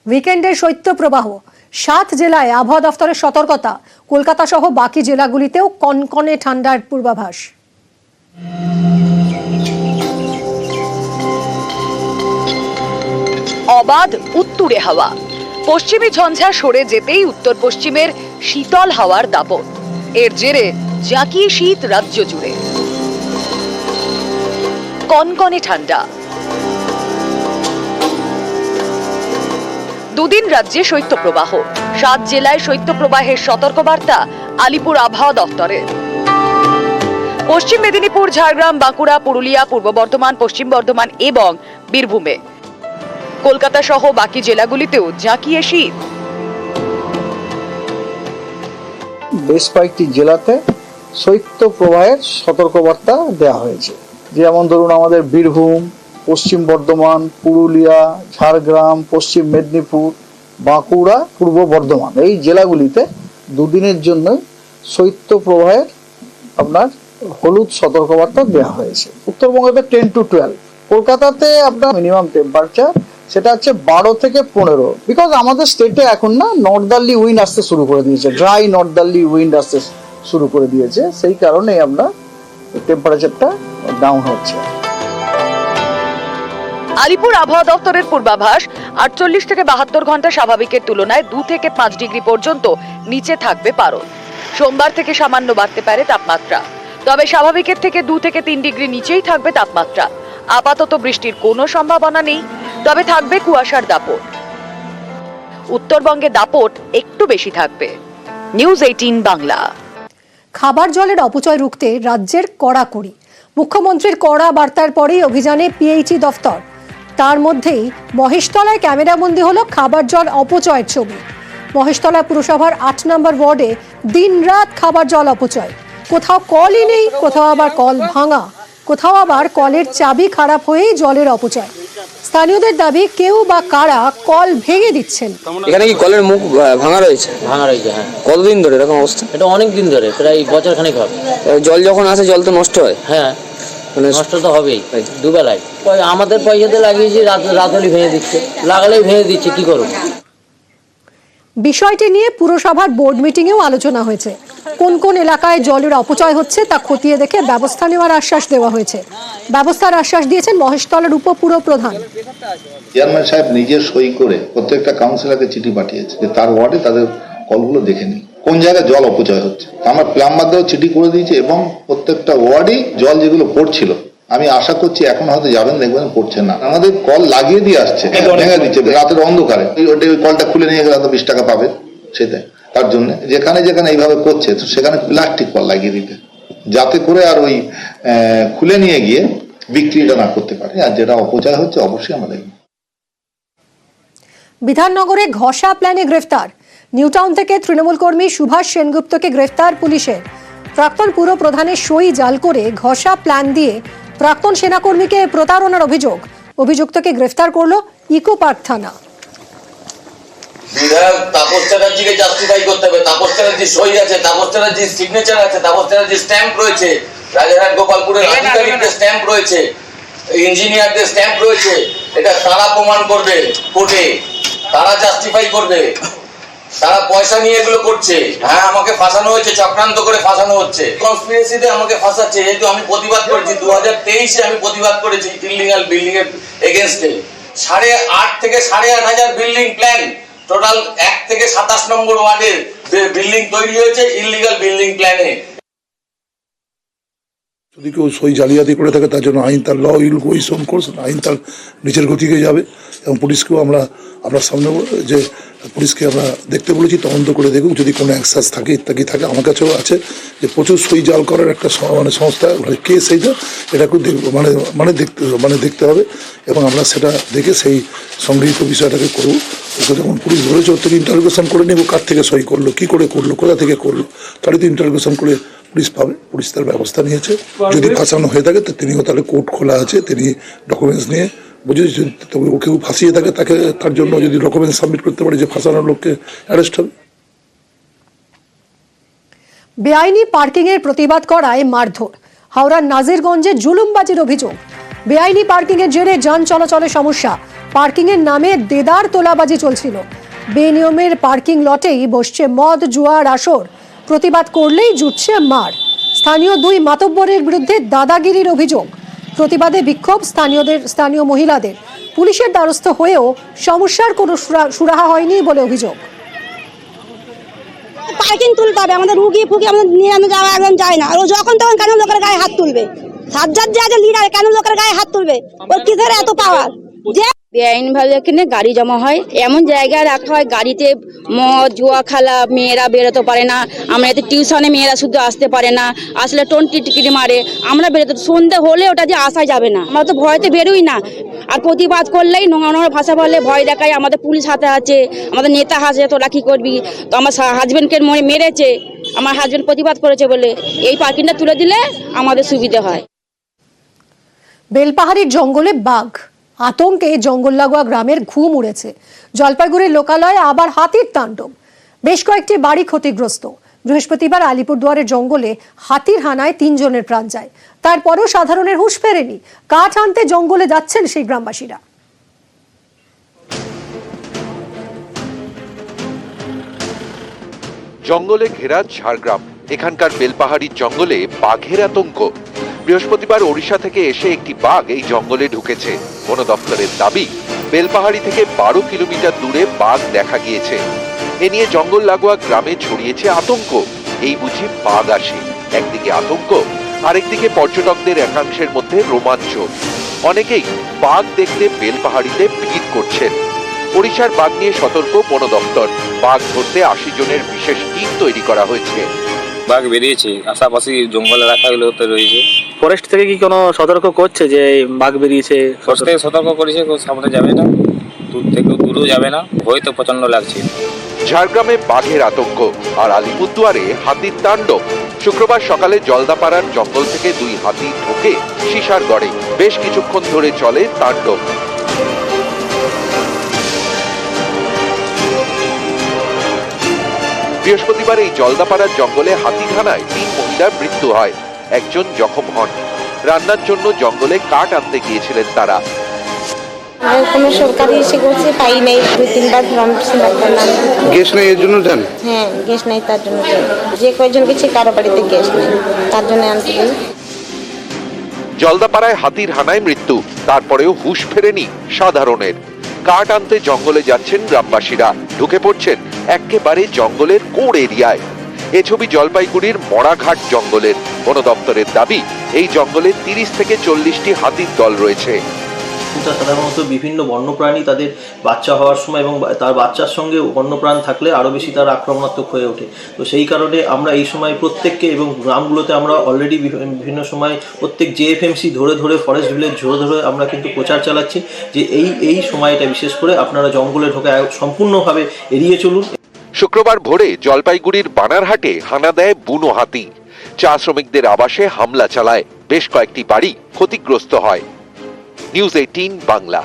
উইকেন্ডের শৈত্যপ্রবাহ, 7 জেলায় আবহাওয়া দফতরের সতর্কতা। কলকাতা সহ বাকি জেলাগুলিতেও কনকনে ঠান্ডার পূর্বাভাস। অবাধ উত্তুরে হাওয়া, পশ্চিমী ঝঞ্ঝা সরে যেতেই উত্তর পশ্চিমের শীতল হাওয়ার দাপট। এর জেরে জাঁকিয়ে শীত রাজ্য জুড়ে। কনকনে ঠান্ডা। দুদিন রাজ্যে শৈত্যপ্রবাহ, 7 জেলায় শৈত্যপ্রবাহের সতর্কবার্তা আলিপুর আবহাওয়া দফতরের। পশ্চিম মেদিনীপুর, ঝাড়গ্রাম, বাঁকুড়া, পুরুলিয়া, পূর্ব বর্ধমান, পশ্চিম বর্ধমান এবং বীরভূমে। কলকাতা সহ বাকি জেলাগুলিতেও জাঁকিয়ে শীত। বেশ কয়েকটি জেলাতে শৈত্য প্রবাহের সতর্কবার্তা দেওয়া হয়েছে। যেমন ধরুন আমাদের বীরভূম, পশ্চিম বর্ধমান, পুরুলিয়া, ঝাড়গ্রাম, পশ্চিম মেদিনীপুর, বাঁকুড়া, পূর্ব বর্ধমান, এই জেলাগুলিতে দুদিনের জন্যই শৈত্য প্রবাহের আপনার হলুদ সতর্কবার্তা দেওয়া হয়েছে। উত্তরবঙ্গতে 10 to 12, কলকাতাতে আপনার মিনিমাম টেম্পারেচার সেটা হচ্ছে 12 থেকে 15, বিকজ আমাদের স্টেটে এখন না নর্দার্লি উইন্ড আসতে শুরু করে দিয়েছে, ড্রাই নর্দার্লি উইন্ড আসতে শুরু করে দিয়েছে, সেই কারণে আমরা টেম্পারেচারটা ডাউন হচ্ছে। আলিপুর আবহাওয়া দফতরের পূর্বাভাস, 48 থেকে 72 ঘন্টা স্বাভাবিকের তুলনায় 2 থেকে 5 ডিগ্রি পর্যন্ত নিচে থাকবে পারদ। সোমবার থেকে সামান্য বাড়তে পারে তাপমাত্রা, তবে স্বাভাবিকের থেকে 2 থেকে 3 ডিগ্রি নিচেই থাকবে তাপমাত্রা। আপাতত বৃষ্টির কোনো সম্ভাবনা নেই, তবে থাকবে কুয়াশার দাপট। উত্তরবঙ্গে দাপট একটু বেশি থাকবে। নিউজ 18 বাংলা। খাবার জলের অপচয় রুখতে রাজ্যের কড়াকড়ি। মুখ্যমন্ত্রীর কড়া বার্তার পরেই অভিযানে পিএইচই দফতর। তার মধ্যেই মহেশতলায় ক্যামেরাবন্দি হলো খাবার জল অপচয়ের ছবি। মহেশতলা পুরসভার 8 নম্বর ওয়ার্ডে দিনরাত খাবার জল অপচয়। কোথাও কলই নেই, কোথাও আবার কল ভাঙা, কোথাও আবার কলের চাবি খারাপ হয়েই জলের অপচয়। স্থানীয়দের দাবি কেউ বা কারা কল ভেঙে দিচ্ছেন। এখানে কি কলের মুখ ভাঙা রয়েছে? ভাঙা রয়েছে, হ্যাঁ। কতদিন ধরে এরকম অবস্থা? এটা অনেক দিন ধরে, প্রায় বছর খানিক হবে। জল যখন আসে জল তো নষ্ট হয়। হ্যাঁ, মানে নষ্ট তো হবেই, দুবেলায়। আমাদের পয়সাতে লাগিয়েছি, রাতলি ভেঙে দিচ্ছে, লাগালেই ভেঙে দিচ্ছে, কি করবো? বিষয়টি নিয়ে পুরসভার বোর্ড মিটিংয়েও আলোচনা হয়েছে। কোন কোন এলাকায় জলের অপচয় হচ্ছে তা খতিয়ে দেখে ব্যবস্থা নেওয়ার আশ্বাস দেওয়া হয়েছে। ব্যবস্থার আশ্বাস দিয়েছেন মহেশতলার উপপুর প্রধান। চেয়ারম্যান সাহেব নিজে সই করে প্রত্যেকটা কাউন্সিলরকে চিঠি পাঠিয়েছে যে তার ওয়ার্ডে তাদের কলগুলো দেখে নিই কোন জায়গায় জল অপচয় হচ্ছে। আমরা প্লাম্বার দেওয়া চিঠি করে দিয়েছি এবং প্রত্যেকটা ওয়ার্ডেই জল যেগুলো পড়ছিল, আমি আশা করছি এখন হয়তো যাবেন দেখবেন পড়ছে না। আমাদের কল লাগিয়ে দিয়ে আসছে, ভেঙে দিচ্ছে রাতের অন্ধকারে। ওই কলটা খুলে নিয়ে গেলে 20 টাকা পাবে, সেটাই। তার জন্য যেখানে যেখানে এইভাবে করছে তো সেখানে প্লাস্টিক কল লাগিয়ে দিতে, যাতে করে আর ওই খুলে নিয়ে গিয়ে বিক্রিটা না করতে পারে। আর যেটা অপচয় হচ্ছে অবশ্যই আমরা দেখব। বিধাননগরে ঘষা প্ল্যানে গ্রেফতার। নিউটাউন থেকে তৃণমূল কর্মী সুভাষ সেনগুপ্তকে গ্রেফতার পুলিশের। প্রাক্তন পুর প্রধানের সই জাল করে ঘষা প্ল্যান দিয়ে প্রাক্তন সেনাকর্মীকে প্রতারণার অভিযোগ। অভিযুক্তকে গ্রেফতার করল ইকো পার্ক থানা। বিধায়ক তাপস চ্যাটার্জিকে জাস্টিফাই করতে হবে। তাপস চ্যাটার্জির সই আছে, তাপস চ্যাটার্জির সিগনেচার আছে, তাপস চ্যাটার্জির স্ট্যাম্প রয়েছে, রাজারহাট গোপালপুরের আধিকারিকদের স্ট্যাম্প রয়েছে, ইঞ্জিনিয়ারদের স্ট্যাম্প রয়েছে। এটা তারা প্রমাণ করবে কোর্টে, তারা জাস্টিফাই করবে। তারা পয়সা নিয়ে এগুলো করছে। হ্যাঁ, আমাকে ফাঁসানো হয়েছে, চক্রান্ত করে ফাঁসানো হচ্ছে, কনস্পিরেসিতে আমাকে ফাঁসাচ্ছে। যেহেতু আমি প্রতিবাদ করেছি, 2023-এ আমি প্রতিবাদ করেছি ইলিগাল বিল্ডিং এর এগেইনস্টে। 8.5 থেকে 8.5 বিল্ডিং প্ল্যান, টোটাল 1 থেকে 27 নম্বর ওয়ার্ডের বিল্ডিং তৈরি হয়েছে ইলিগাল বিল্ডিং প্ল্যানে। যদি কেউ সই জালিয়াতি করে থাকে তার জন্য আইন তার law will go is on course, আইন তার নিচের গতিকে যাবে। এবং পুলিশকেও আমরা আপনার সামনে যে পুলিশকে আমরা দেখতে বলেছি, তদন্ত করে দেখুক যদি কোনো অ্যাক্সেস থাকে ইত্যাদি থাকে। আমার কাছেও আছে যে প্রচুর সই জাল করার একটা সংস্থা, কে সেইটা এটাকেও দেখতে হবে এবং আমরা সেটা দেখে সেই সংগৃহীত বিষয়টাকে করবো। ওকে যখন পুলিশ ধরেছে ওর থেকে ইন্টারোগেশন করে নেব, কার থেকে সই করলো, কী করে করলো, কোথা থেকে করলো, তারই তো ইন্টারোগেশন করে পুলিশ পাবে। পুলিশ তার ব্যবস্থা নিয়েছে। যদি ফাঁসানো হয়ে থাকে তো তিনিও তাহলে কোর্ট খোলা আছে, তিনি ডকুমেন্টস নিয়ে বুঝে তবে কেউ ফাঁসিয়ে থাকে তাকে তার জন্য যদি ডকুমেন্টস সাবমিট করতে পারে যে ফাঁসানোর লোককে অ্যারেস্ট হবে। বেআইনি পার্কিং এর প্রতিবাদ করায় মারধর। হাওড়ার নাজিরগঞ্জে জুলুমবাজির অভিযোগ। বেআইনি পার্কিং এর জেরে যান চলাচলে সমস্যা। পার্কিংয়ের নামে দেদার তোলাবাজি চলছিল। বেনিয়মের পার্কিং লটেই বসছে মদ জুয়ার আসর। প্রতিবাদ করলেই জুটছে মার। স্থানীয় দুই মাতব্বরের বিরুদ্ধে দাদাগিরির অভিযোগ। প্রতিবাদে বিক্ষোভ স্থানীয় মহিলাদের। পুলিশের দ্বারস্থ হয়েও সমস্যার কোনো সুরাহা হয়নি বলে অভিযোগ। পার্কিং তুলতে হবে, আমাদের রুগী ফুগি আমাদের নিয়ে যাওয়া একদম যায় না। আর ও যখন তখন কেন লোকের গায়ে হাত তুলবে? সাজ্জাদ যে আছে লিডার, কেন লোকের গায়ে হাত তুলবে? ওর কিসের এত পাওয়ার? যে বেআইনভাবে এখানে গাড়ি জমা হয়, এমন জায়গায় রাখা হয় গাড়িতে মদ জুয়া খেলা, মেয়েরা বেরোতে পারে না। আমরা এতে টিউশনে মেয়েরা শুধু আসতে পারে না, আসলে 20 টিকিট মারে। আমরা বেরোতে সন্ধ্যে হলে ওটা যে আসা যাবে না, আমরা তো ভয়তে বেরোই না। আর প্রতিবাদ করলেই নোংরা নোংরা ভাষা বলে, ভয় দেখায়। আমাদের পুলিশ হাতে আছে, আমাদের নেতা হাসে, তোরা কি করবি? তো আমার হাজবেন্ডকে মেরেছে, আমার হাজবেন্ড প্রতিবাদ করেছে বলে। এই পার্কিংটা তুলে দিলে আমাদের সুবিধা হয়। বেলপাহাড়ির জঙ্গলে বাঘ, আতঙ্কে জঙ্গল লাগোয়া গ্রামের ঘুম উড়েছে। জলপাইগুড়ির লোকালয়ে আবার হাতির তাণ্ডব। বেশ কয়েকটি বাড়ি ক্ষতিগ্রস্ত। বৃহস্পতিবার আলিপুরদুয়ারের জঙ্গলে হাতির হানায় 3 জনের প্রাণ যায়। তারপরেও সাধারণের হুঁশ ফেরেনি। কাঠ আনতে জঙ্গলে যাচ্ছেন সেই গ্রামবাসীরা। জঙ্গলে ঘেরা ঝাড়গ্রাম। এখানকার বেলপাহাড়ির জঙ্গলে বাঘের আতঙ্ক। বৃহস্পতিবার ওড়িশা থেকে এসে একটি বাঘ এই জঙ্গলে ঢুকেছে। বন দপ্তরের দাবি, বেলপাহাড়ি থেকে 12 কিলোমিটার দূরে বাঘ দেখা গিয়েছে। এ নিয়ে জঙ্গল লাগোয়া গ্রামে ছড়িয়েছে আতঙ্ক। এই বুঝি বাঘ আসে। একদিকে আতঙ্ক, আরেকদিকে পর্যটকদের একাংশের মধ্যে রোমাঞ্চ। অনেকেই বাঘ দেখতে বেলপাহাড়িতে ভিড় করছেন। ওড়িশার বাঘ নিয়ে সতর্ক বন দপ্তর। বাঘ ধরতে 80 জনের বিশেষ টিম তৈরি করা হয়েছে। বাঘ বেরিয়েছে, আশাপাশি জঙ্গল এলাকাগুলোতে রয়েছে। ফরেস্ট থেকে কি কোনো সতর্ক করছে যে বাঘ বেরিয়েছে? ফরেস্ট থেকে সতর্ক করেছে, কেউ সামনে যাবে না, দূর থেকেও দূরেও যাবে না। ভয় তো প্রচন্ড লাগছে। ঝাড়গ্রামে বাঘের আতঙ্ক আর আলিপুরদুয়ারে হাতির তাণ্ডব। শুক্রবার সকালে জলদাপাড়ার জঙ্গল থেকে 2 হাতি ঢোকে শিশারগড়ে। বেশ কিছুক্ষণ ধরে চলে তাণ্ডব। বৃহস্পতিবার এই জলদাপাড়ার জঙ্গলে হাতির হানায় 3 মহিলার মৃত্যু হয়, একজন জখম হন। রান্নার জন্য জঙ্গলে কাঠ আনতে গিয়েছিলেন তারা। কোনো সরকারি এসে করছে পাই নাই, 2-3 বার গ্যাস নেই এর জন্য যান? হ্যাঁ, গ্যাস নাই তার জন্য। যে কয়েকজন গেছে কারো বাড়িতে গ্যাস নেই, তার জন্য আনতে গেল। জলদাপাড়ায় হাতির হানায় মৃত্যু, তারপরেও হুঁশ ফেরেনি সাধারণের। কাঠ আনতে জঙ্গলে যাচ্ছেন গ্রামবাসীরা, ঢুকে পড়ছেন একেবারে জঙ্গলের কোর এরিয়ায়। এ ছবি জলপাইগুড়ির মরাঘাট জঙ্গলের। বন দপ্তরের দাবি, এই জঙ্গলে 30 থেকে 40টি হাতির দল রয়েছে। সাধারণত বিভিন্ন বন্যপ্রাণী তাদের বাচ্চা হওয়ার সময় এবং তার বাচ্চার সঙ্গে বন্যপ্রাণ থাকলে আরও বেশি তারা আক্রমণাত্মক হয়ে ওঠে। তো সেই কারণে আমরা এই সময় প্রত্যেককে এবং গ্রামগুলোতে আমরা অলরেডি বিভিন্ন সময় প্রত্যেক জেএফএমসি ধরে ধরে, ফরেস্ট ভিলেজ ধরে আমরা কিন্তু প্রচার চালাচ্ছি যে এই সময়টা বিশেষ করে আপনারা জঙ্গলে ঢোকে সম্পূর্ণভাবে এড়িয়ে চলুন। শুক্রবার ভোরে জলপাইগুড়ির বানারহাটে হানা দেয় বুনো হাতি। চা শ্রমিকদের আবাসে হামলা চালায়। বেশ কয়েকটি বাড়ি ক্ষতিগ্রস্ত হয়। নিউজ 18 বাংলা।